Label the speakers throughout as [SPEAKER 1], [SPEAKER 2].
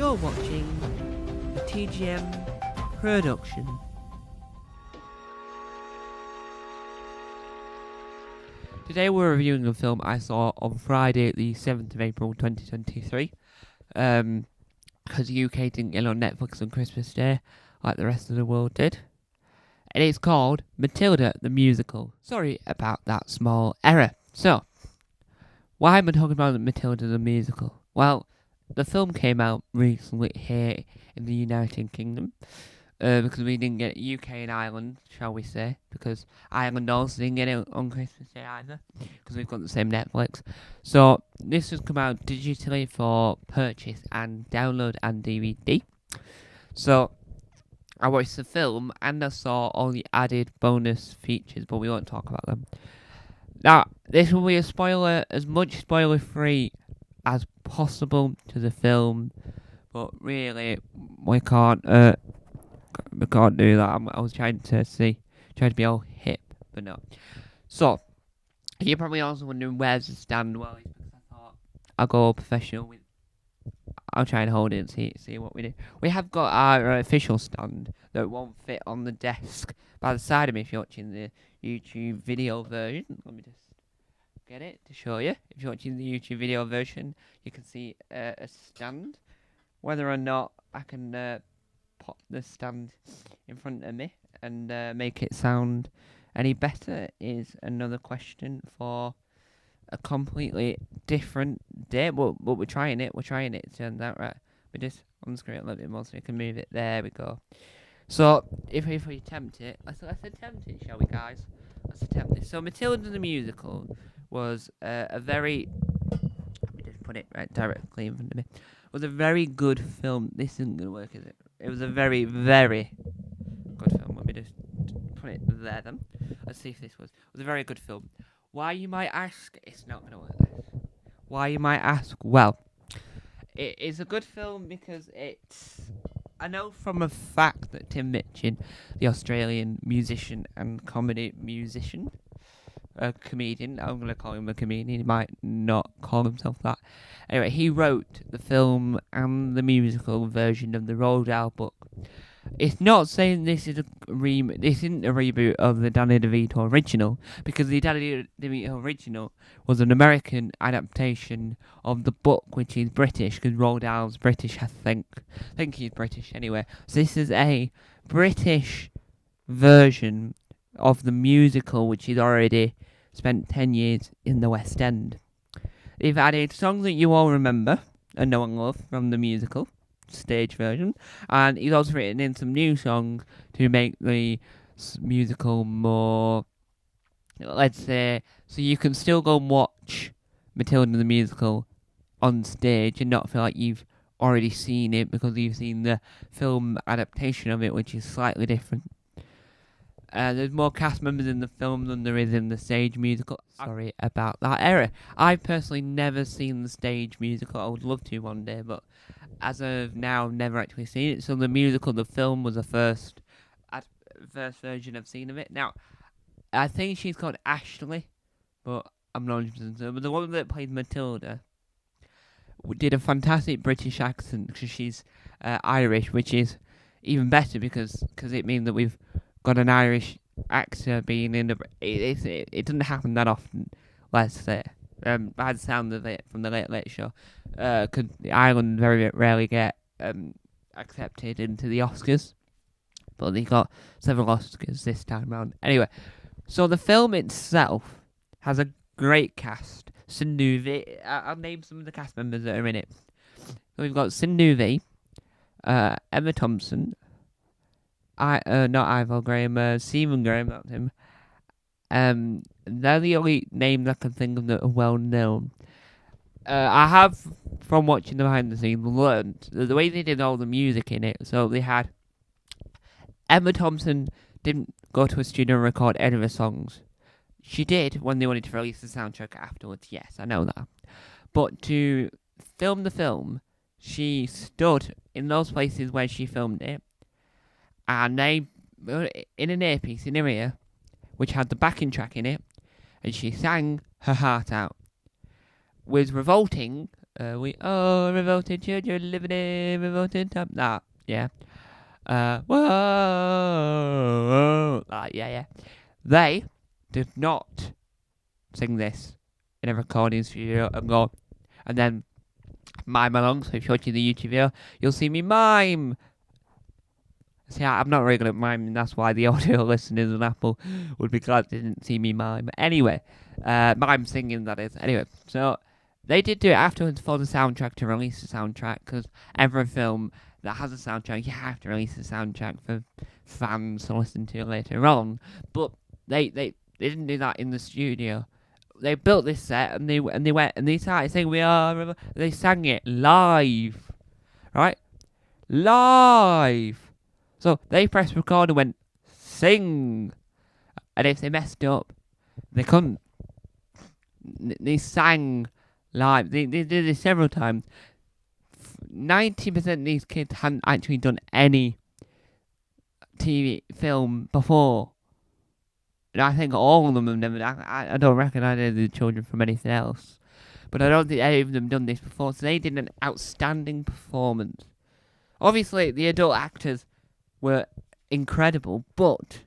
[SPEAKER 1] You're watching the TGM production. Today we're reviewing a film I saw on Friday, the 7th of April 2023. Because the UK didn't get on Netflix on Christmas Day like the rest of the world did. And it's called Matilda the Musical. Sorry about that small error. So, why am I talking about Matilda the Musical? Well, the film came out recently here in the United Kingdom. Because we didn't get it UK and Ireland, shall we say. Because Ireland also didn't get it on Christmas Day either. Because we've got the same Netflix. So, this has come out digitally for purchase and download and DVD. So, I watched the film and I saw all the added bonus features, but we won't talk about them. Now, this will be a spoiler, as much spoiler free as possible to the film, but really, we can't do that. I was trying to be all hip, but no. So, you're probably also wondering where's the stand. Well, it's because I thought I'll go professional with. I'll try and hold it and see what we do. We have got our official stand that won't fit on the desk by the side of me if you're watching the YouTube video version. Let me just get it to show you. If you're watching the YouTube video version, you can see a stand. Whether or not I can pop the stand in front of me and make it sound any better is another question for a completely different day, but we're trying it. It turns out, right? We just on the screen a little bit more so we can move it. There we go. So if we attempt it, let's attempt it, shall we, guys? Let's attempt it. So Matilda the Musical was a very. Let me just put it right directly in front of me. Was a very good film. This isn't gonna work, is it? It was a very, very good film. Let me just put it there then. Let's see if this was a very good film. Why, you might ask? It's not going to work. Why, you might ask? Well, it is a good film because it's. I know from a fact that Tim Minchin, the Australian musician and comedy musician, a comedian, I'm going to call him a comedian, he might not call himself that. Anyway, he wrote the film and the musical version of the Roald Dahl book. It's not saying this is this isn't a reboot of the Danny DeVito original, because the Danny DeVito original was an American adaptation of the book, which is British, because Roald Dahl's British, I think he's British anyway. So this is a British version of the musical, which is already spent 10 years in the West End. They've added songs that you all remember and know and love from the musical stage version, and he's also written in some new songs to make the musical more, let's say, so you can still go and watch Matilda the Musical on stage and not feel like you've already seen it because you've seen the film adaptation of it, which is slightly different. There's more cast members in the film than there is in the stage musical. Sorry about that error. I've personally never seen the stage musical. I would love to one day, but as of now, I've never actually seen it. So the film was the first version I've seen of it. Now, I think she's called Ashley, but I'm not 100% sure. But the woman that played Matilda did a fantastic British accent because she's Irish, which is even better because it means that we've got an Irish actor being in the. It doesn't happen that often, let's say. By the sound of it from the Late Show, because Ireland very rarely get accepted into the Oscars, but they got several Oscars this time round. Anyway, so the film itself has a great cast. Sinuvi, I'll name some of the cast members that are in it. So we've got Sinuvi, Emma Thompson, not Ivor Graham, Stephen Graham, that's him. They're the only names I can think of that are well known. I have, from watching the behind the scenes, learned the way they did all the music in it. So they had Emma Thompson didn't go to a studio and record any of her songs. She did when they wanted to release the soundtrack afterwards. Yes, I know that. But to film the film, she stood in those places where she filmed it, and they in an earpiece in her ear, which had the backing track in it, and she sang her heart out. Was revolting We are revolted children living in revolted time. Nah, yeah. Whoa. Yeah. They did not sing this in a recording studio and then mime along. So if you're watching the YouTube video, you'll see me mime. See, I'm not really good at miming. That's why the audio listeners on Apple would be glad they didn't see me mime. Anyway, mime singing, that is. Anyway, so they did do it afterwards for the soundtrack to release the soundtrack, because every film that has a soundtrack, you have to release the soundtrack for fans to listen to later on. But they didn't do that in the studio. They built this set and they went and they started saying they sang it live, right? Live. So they pressed record and went sing, and if they messed up, they couldn't. They sang live. They did this several times. 90% of these kids hadn't actually done any TV film before. And I think all of them have never. I don't recognise any of the children from anything else. But I don't think any of them done this before. So they did an outstanding performance. Obviously, the adult actors were incredible, but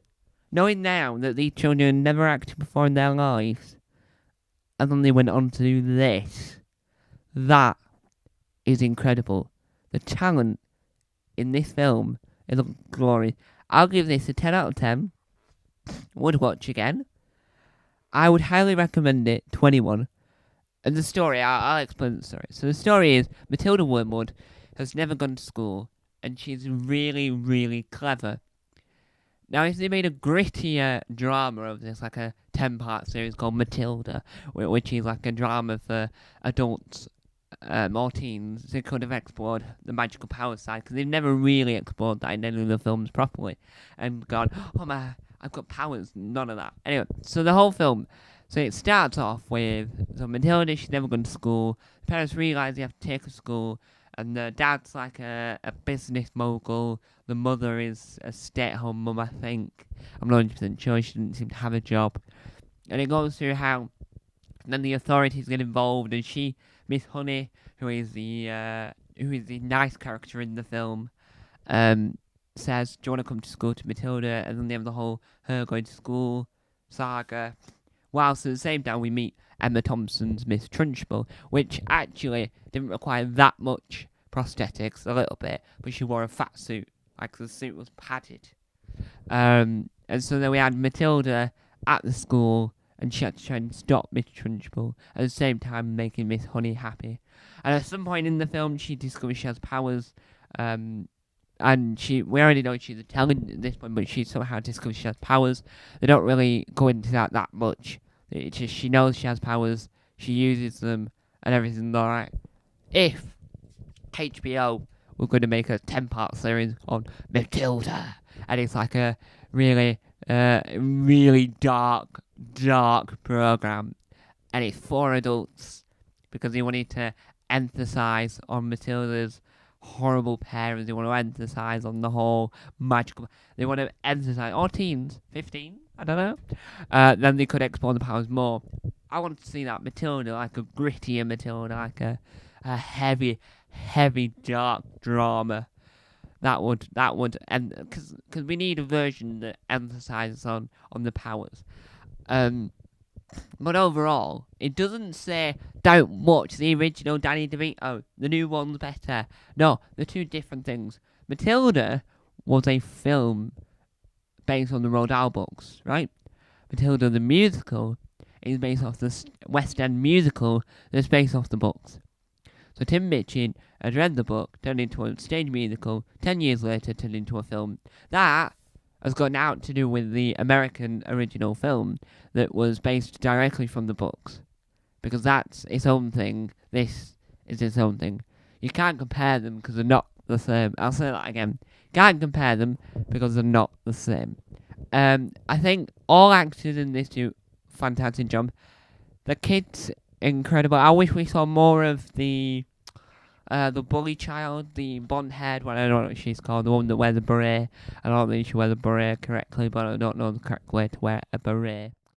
[SPEAKER 1] knowing now that these children never acted before in their lives, and then they went on to do this, that is incredible. The talent in this film is glorious. I'll give this a 10 out of 10. Would watch again. I would highly recommend it. 21. And the story, I'll explain the story. So the story is Matilda Wormwood has never gone to school, and she's really, really clever. Now, if they made a grittier drama of this, like a 10-part series called Matilda, which is like a drama for adults or teens, they could have explored the magical power side, because they've never really explored that in any of the films properly, and gone, oh my, I've got powers, none of that. Anyway, so the whole film, so it starts off with, so Matilda, she's never gone to school, the parents realise they have to take her to school, and the dad's like a business mogul, the mother is a stay-at-home mum, I think. I'm not 100% sure, she didn't seem to have a job. And it goes through how then the authorities get involved, and Miss Honey, who is the nice character in the film, says, do you want to come to school to Matilda? And then they have the whole her going to school saga. Whilst at the same time we meet Emma Thompson's Miss Trunchbull, which actually didn't require that much prosthetics, a little bit, but she wore a fat suit, like the suit was padded. And so then we had Matilda at the school, and she had to try and stop Miss Trunchbull, at the same time making Miss Honey happy. And at some point in the film, she discovers she has powers, and we already know she's a talent at this point, but she somehow discovers she has powers. They don't really go into that much. It's just she knows she has powers, she uses them, and everything's alright. If HBO were going to make a 10-part series on Matilda, and it's like a really dark program, and it's for adults, because they wanted to emphasize on Matilda's horrible parents, they want to emphasize on the whole magical, they want to emphasize, or teens, 15, I don't know, then they could explore the powers more. I want to see that Matilda, like a grittier Matilda, like a heavy dark drama. That would, and because we need a version that emphasizes on the powers. But overall, it doesn't say don't watch the original Danny DeVito, the new one's better. No, they're two different things. Matilda was a film based on the Roald Dahl books, right? Matilda the musical is based off the West End musical that's based off the books. So Tim Minchin had read the book, turned into a stage musical, 10 years later turned into a film. That has got out to do with the American original film that was based directly from the books. Because that's its own thing, this is its own thing. You can't compare them because they're not the same. I'll say that again. Can't compare them because they're not the same. I think all actors in this do fantastic job. The kid's incredible. I wish we saw more of the bully child, the blonde-haired one. I don't know what she's called, the one that wears a beret. I don't think she wears a beret correctly, but I don't know the correct way to wear a beret.